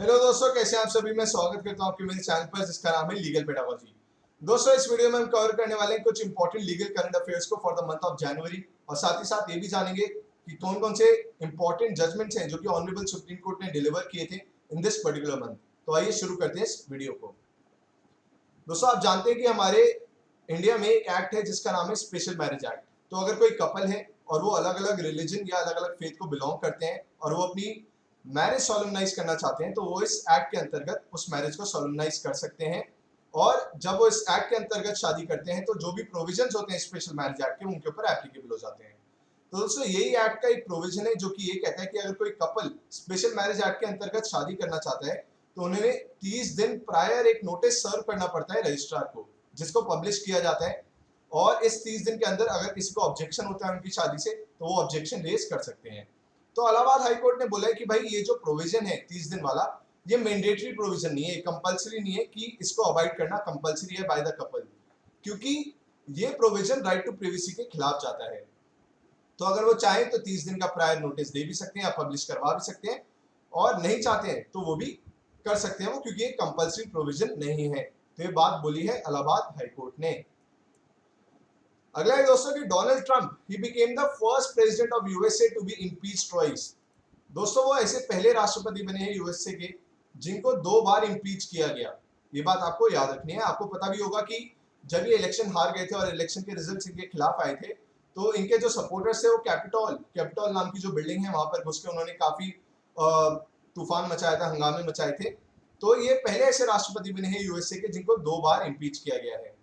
Hello दोस्तों, कैसे हैं आप सभी। मैं स्वागत करता हूं आपके मेरे चैनल पर जिसका नाम है लीगल पेडागोजी। दोस्तों, इस वीडियो में हम कवर करने वाले हैं कुछ इंपॉर्टेंट लीगल करंट अफेयर्स को for the month of January, और साथ ही साथ ये भी जानेंगे कि कौन कौन से इंपॉर्टेंट जजमेंट्स हैं जो कि ऑनरेबल सुप्रीम कोर्ट ने डिलीवर किए थे इन दिस पर्टिकुलर मंथ। तो आइए शुरू करते हैं इस वीडियो को। दोस्तों, आप जानते हैं कि हमारे इंडिया में एक एक्ट है जिसका नाम है स्पेशल मैरिज एक्ट। तो अगर कोई कपल है और वो अलग अलग रिलीजन या अलग अलग फेथ को बिलोंग करते हैं और वो अपनी मैरिज सोलमनाइज करना चाहते हैं, तो वो इस एक्ट के अंतर्गत उस मैरिज को सोलमनाइज कर सकते हैं। और जब वो इस एक्ट के अंतर्गत शादी करते हैं तो जो भी प्रोविजंस होते हैं स्पेशल मैरिज एक्ट के, उनके ऊपर एप्लीकेबल हो जाते हैं। तो दोस्तों, यही एक्ट का एक प्रोविजन है जो कि ये कहता है कि अगर कोई कपल स्पेशल मैरिज एक्ट के अंतर्गत शादी करना चाहता है तो उन्हें 30 दिन प्रायर एक नोटिस सर्व करना पड़ता है रजिस्ट्रार को, जिसको पब्लिश किया जाता है। और इस 30 दिन के अंदर अगर किसी को ऑब्जेक्शन होता है उनकी शादी से, तो वो ऑब्जेक्शन रेज कर सकते हैं। तो इलाहाबाद हाई कोर्ट ने बोला है कि भाई ये जो प्रोविजन है 30 दिन वाला, ये मैंडेटरी प्रोविजन नहीं है, कंपलसरी नहीं है कि इसको अवॉइड करना कंपलसरी है बाय द कपल, क्योंकि ये प्रोविजन राइट टू प्रिवेसी के खिलाफ जाता है। तो अगर वो चाहे तो 30 दिन का प्रायर नोटिस दे भी सकते हैं या पब्लिश करवा भी सकते हैं, और नहीं चाहते हैं तो वो भी कर सकते हैं वो, क्योंकि ये कंपलसरी प्रोविजन नहीं है। तो ये बात बोली है इलाहाबाद हाई कोर्ट ने। अगला है दोस्तों कि Donald Trump he became the first president of USA to be impeached twice. दोस्तों, वो ऐसे पहले राष्ट्रपति बने हैं यूएसए के जिनको 2 बार इम्पीच किया गया। ये बात आपको याद रखनी है। आपको पता भी होगा कि जब ये इलेक्शन हार गए थे और इलेक्शन के रिजल्ट्स इनके खिलाफ आए थे, तो इनके जो सपोर्टर्स थे वो कैपिटॉल नाम की जो बिल्डिंग है वहां पर घुस के उन्होंने काफी तूफान मचाया था, हंगामे मचाए थे। तो ये पहले ऐसे राष्ट्रपति बने हैं यूएसए के जिनको 2 बार इम्पीच किया गया है।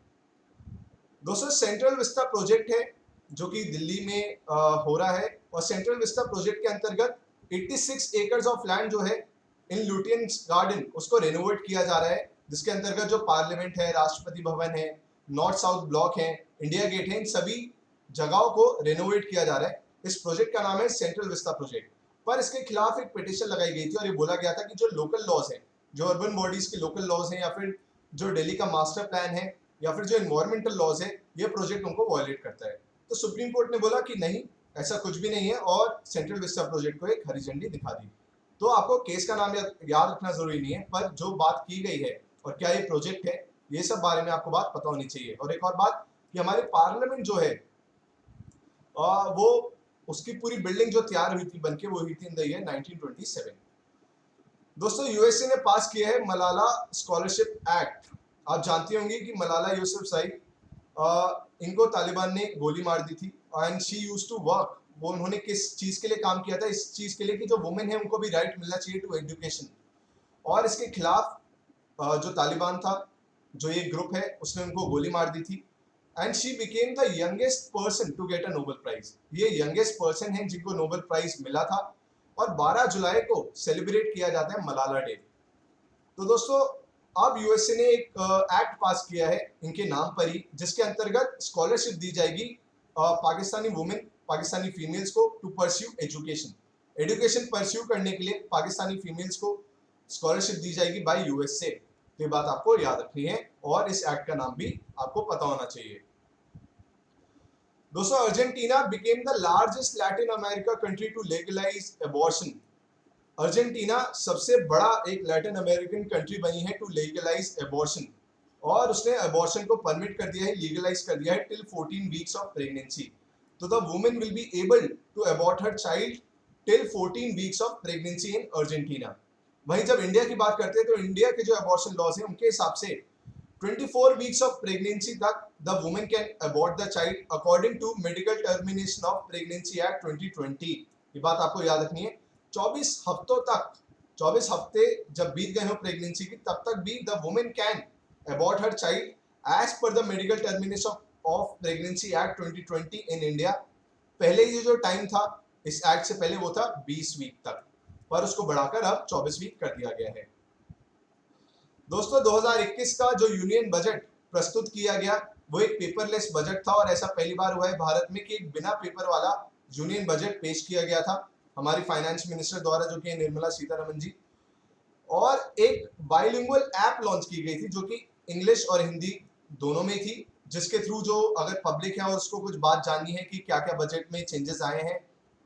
दोस्तों, सेंट्रल विस्टा प्रोजेक्ट है जो कि दिल्ली में हो रहा है, और सेंट्रल विस्टा प्रोजेक्ट के अंतर्गत 86 एकर्स ऑफ लैंड जो है इन लुटियन गार्डन, उसको रेनोवेट किया जा रहा है, जिसके अंतर्गत जो पार्लियामेंट है, राष्ट्रपति भवन है, नॉर्थ साउथ ब्लॉक है, इंडिया गेट है, इन सभी जगहों को रेनोवेट किया जा रहा है। इस प्रोजेक्ट का नाम है सेंट्रल विस्टा प्रोजेक्ट। पर इसके खिलाफ एक पिटिशन लगाई गई थी और ये बोला गया था कि जो लोकल लॉज है, जो अर्बन बॉडीज के लोकल लॉज हैं, या फिर जो दिल्ली का मास्टर प्लान है, या फिर जो एनवायरमेंटल लॉज है, ये प्रोजेक्ट उनको वायलेट करता है। तो सुप्रीम कोर्ट ने बोला कि नहीं, ऐसा कुछ भी नहीं है, और सेंट्रल विस्टा प्रोजेक्ट को एक हरी झंडी दिखा दी। तो आपको केस का नाम याद रखना जरूरी नहीं है, पर जो बात की गई है और क्या ये प्रोजेक्ट है, ये सब बारे में आपको बात पता होनी चाहिए। और एक और बात कि हमारे पार्लियामेंट जो है वो उसकी पूरी बिल्डिंग जो तैयार हुई थी बनके, वो हुई थी इन द ईयर 1927। दोस्तों, यूएसए ने पास किया है मलाला स्कॉलरशिप एक्ट। आप जानते होंगे कि मलाला यूसुफजई, इनको तालिबान ने गोली मार दी थी, and she used to work. वो उन्होंने किस चीज के लिए काम किया था? इस चीज के लिए कि जो वुमेन है उनको भी राइट मिलना चाहिए टू एजुकेशन। और इसके खिलाफ जो तालिबान था, जो ये ग्रुप है, उसने उनको गोली मार दी थी, and she became the youngest person to get a Nobel prize. ये यंगेस्ट पर्सन है जिनको नोबेल प्राइज मिला था, और 12 जुलाई को सेलिब्रेट किया जाता है मलाला डे। तो दोस्तों, अब यूएसए ने एक एक्ट पास किया है इनके नाम पर ही, जिसके अंतर्गत स्कॉलरशिप दी जाएगी पाकिस्तानी वुमेन, पाकिस्तानी फीमेल्स को to pursue education. Education pursue करने के लिए पाकिस्तानी फीमेल्स को स्कॉलरशिप दी जाएगी बाय यूएसए। तो ये बात आपको याद रखनी है, और इस एक्ट का नाम भी आपको पता होना चाहिए। दोस्तों, Argentina became the largest Latin America country to legalize abortion. Argentina सबसे बड़ा एक लैटिन अमेरिकन कंट्री बनी है टू लीगलाइज एबॉर्शन, और उसने एबॉर्शन को परमिट कर दिया है, लीगलाइज कर दिया है टिल 14 वीक्स ऑफ प्रेगनेंसी। तो the women will be able to abort her child till 14 weeks of pregnancy in Argentina. वहीं जब इंडिया की बात करते हैं तो इंडिया के जो एबॉर्शन लॉज हैं उनके हिसाब से 24 वीक्स ऑफ प्रेगनेंसी तक the women can abort the child according to medical termination of pregnancy act 2020। ये बात आपको याद रखनी है। 24 हफ्तों तक, 24 हफ्ते जब बीत गए हो प्रेगनेंसी की, तब तक भी the women can abort her child as per the medical termination of pregnancy act 2020 in India. पहले ये जो टाइम था इस एक्ट से पहले, वो था 20 वीक तक, पर उसको बढ़ाकर अब 24 वीक कर दिया गया है। दोस्तों, 2021 का जो यूनियन बजट प्रस्तुत किया गया, वो एक पेपरलेस बजट था, और ऐसा पहली बार हुआ है भारत में कि एक बिना पेपर वाला यूनियन बजट पेश किया गया था हमारी फाइनेंस मिनिस्टर द्वारा, जो कि निर्मला सीतारमन जी। और एक बाइलिंगुअल ऐप लॉन्च की गई थी जो कि इंग्लिश और हिंदी दोनों में थी, जिसके थ्रू जो अगर पब्लिक है और उसको कुछ बात जाननी है कि क्या क्या बजट में चेंजेस आए हैं,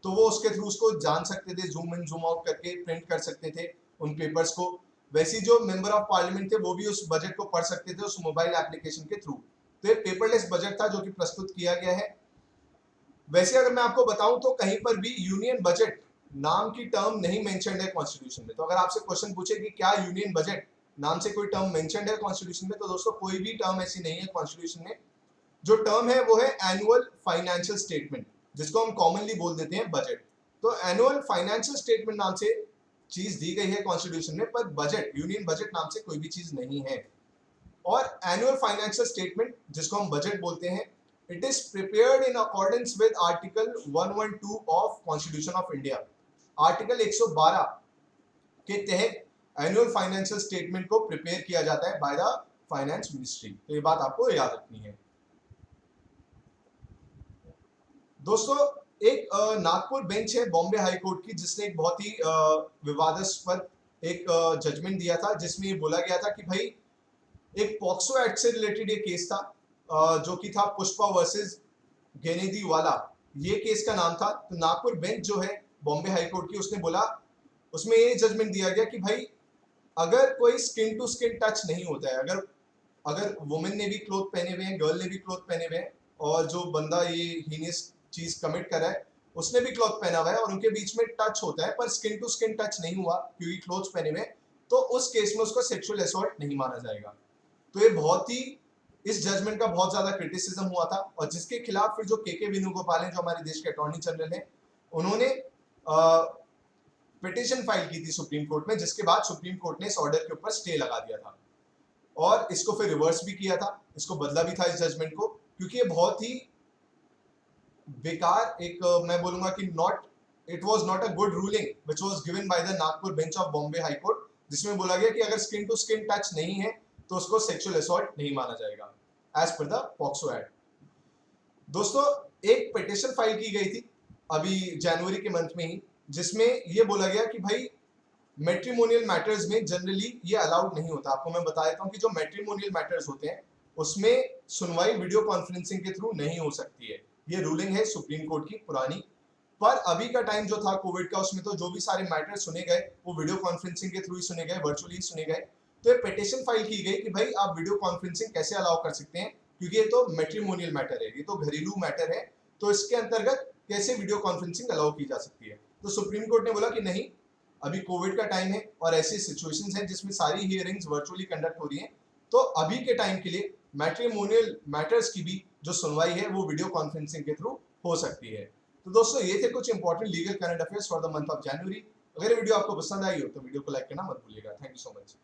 तो वो उसके थ्रू उसको जान सकते थे, जूम इन जूम आउट करके प्रिंट कर सकते थे, उन पेपर्स को। वैसे ही जो मेंबर ऑफ पार्लियामेंट थे वो भी उस बजट को पढ़ सकते थे उस मोबाइल एप्लीकेशन के थ्रू। तो ये पेपरलेस बजट था जो कि प्रस्तुत किया गया है। वैसे अगर मैं आपको बताऊं तो कहीं पर भी यूनियन बजट नाम की टर्म नहीं मेंशन्ड है कॉन्स्टिट्यूशन में। तो अगर आपसे क्वेश्चन पूछे कि क्या यूनियन बजट नाम से कोई टर्म मेंशन्ड है कॉन्स्टिट्यूशन में, तो दोस्तों कोई भी टर्म ऐसी नहीं है कॉन्स्टिट्यूशन में। जो टर्म है वो है एनुअल फाइनेंशियल स्टेटमेंट, जिसको हम कॉमनली बोल देते हैं बजट। तो एनुअल फाइनेंशियल स्टेटमेंट नाम से चीज दी गई है कॉन्स्टिट्यूशन में, पर बजट, यूनियन बजट नाम से कोई भी चीज नहीं है। और एनुअल फाइनेंशियल स्टेटमेंट जिसको हम बजट बोलते हैं, it is prepared in accordance with article 112 of constitution of India. Article 112 के तहत एनुअल फाइनेंशियल स्टेटमेंट को प्रिपेयर किया जाता है बाय द फाइनेंस मिनिस्ट्री। तो ये बात आपको याद रखनी है दोस्तों। एक नागपुर बेंच है बॉम्बे हाई कोर्ट की, जिसने एक बहुत ही विवादास्पद एक जजमेंट दिया था, जिसमें ये बोला गया था कि भाई एक पॉक्सो एक्ट से रिलेटेड ये केस था जो कि था पुष्पा वर्सेस गेनेदी वाला, ये केस का नाम था। तो नागपुर बेंच जो है बॉम्बे हाई कोर्ट की, उसने बोला, उसमें ये जजमेंट दिया गया कि भाई अगर कोई स्किन टू स्किन टच नहीं होता है, अगर वुमेन ने भी क्लोथ पहने हुए हैं, गर्ल ने भी क्लोथ पहने हुए हैं, और जो बंदा ये हीनियस चीज कमिट कर रहा है उसने भी क्लॉथ पहना हुआ है और उनके बीच में टच होता है पर स्किन टू स्किन टच नहीं हुआ क्योंकि क्लोथ्स पहने हुए, तो उस केस में उसको सेक्सुअल असॉल्ट नहीं माना जाएगा। तो ये बहुत ही, इस जजमेंट का बहुत ज्यादा क्रिटिसिज्म हुआ था, और जिसके खिलाफ फिर जो के वेणुगोपाल हैं, जो हमारे देश के अटॉर्नी जनरल हैं, उन्होंने पिटीशन फाइल की थी सुप्रीम कोर्ट में, जिसके बाद सुप्रीम कोर्ट ने इस ऑर्डर के ऊपर स्टे लगा दिया था और इसको फिर रिवर्स भी किया था, इसको बदला भी था इस जजमेंट को, क्योंकि ये बहुत ही बेकार एक, मैं बोलूंगा कि it was not a good ruling which was given by the Nagpur bench of Bombay high court, जिसमें बोला गया कि अगर स्किन टू स्किन टच नहीं है तो उसको सेक्सुअल असॉल्ट नहीं माना जाएगा as per the POCSO act. दोस्तों एक पिटीशन फाइल की गई थी अभी जनवरी के मंथ में ही, जिसमें ये बोला गया कि भाई मैट्रिमोनियल मैटर्स में जनरली ये अलाउड नहीं होता। आपको मैं बता देता हूँ कि जो मैट्रिमोनियल मैटर्स होते हैं उसमें सुनवाई वीडियो कॉन्फ्रेंसिंग के थ्रू नहीं हो सकती है। ये रूलिंग है सुप्रीम कोर्ट की पुरानी, पर अभी का टाइम जो था कोविड का, उसमें तो जो भी सारे मैटर सुने गए वो वीडियो कॉन्फ्रेंसिंग के थ्रू ही सुने गए, वर्चुअली सुने गए। तो ये पिटीशन फाइल की गई कि भाई आप वीडियो कॉन्फ्रेंसिंग कैसे अलाउ कर सकते हैं, क्योंकि ये तो मैट्रिमोनियल मैटर है, ये तो घरेलू मैटर है, तो इसके अंतर्गत कैसे वीडियो कॉन्फ्रेंसिंग अलाउ की जा सकती है। तो सुप्रीम कोर्ट ने बोला कि नहीं, अभी कोविड का टाइम है और ऐसी सिचुएशंस हैं जिसमें सारी हियरिंग्स वर्चुअली कंडक्ट हो रही हैं, तो अभी के टाइम के लिए मैट्रिमोनियल मैटर्स की भी जो सुनवाई है वो वीडियो कॉन्फ्रेंसिंग के थ्रू हो सकती है। तो दोस्तों ये थे कुछ important legal current affairs for the month of January. अगर वीडियो आपको पसंद आई हो तो वीडियो को लाइक करना मत भूलिएगा। Thank you so much.